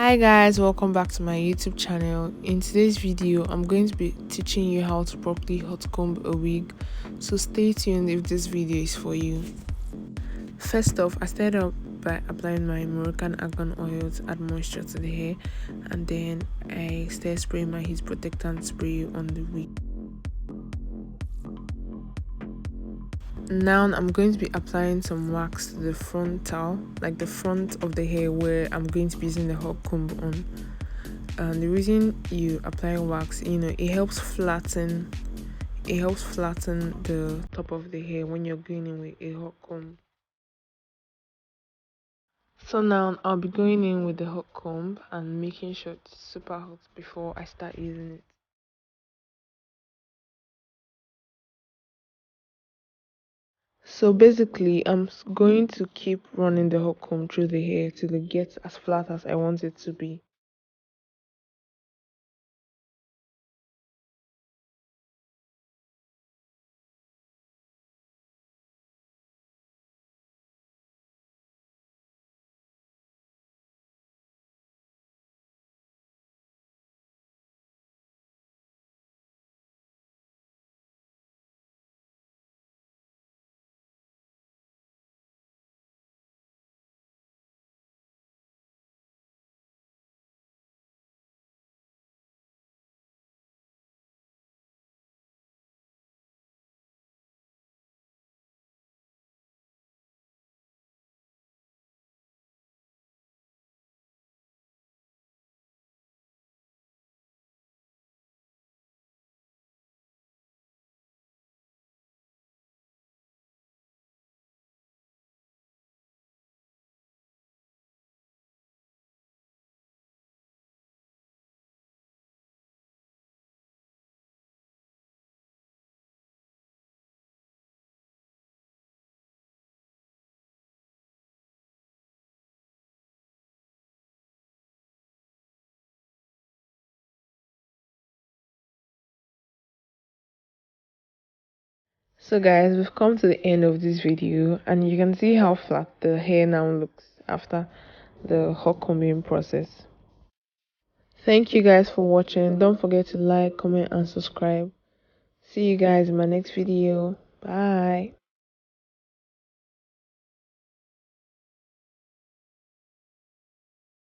Hi guys, welcome back to my YouTube channel. In today's video, I'm going to be teaching you how to properly hot comb a wig, so stay tuned if this video is for you. First off, I started off by applying my Moroccan argan oil to add moisture to the hair, and then I started spraying my heat protectant spray on the wig. Now I'm going to be applying some wax to the frontal, like the front of the hair where I'm going to be using the hot comb on. And the reason you apply wax, it helps flatten the top of the hair when you're going in with a hot comb. So now I'll be going in with the hot comb and making sure it's super hot before I start using it. So basically, I'm going to keep running the hot comb through the hair till it gets as flat as I want it to be. So guys, we've come to the end of this video, and you can see how flat the hair now looks after the hot combing process. Thank you guys for watching. Don't forget to like, comment and subscribe. See you guys in my next video. Bye.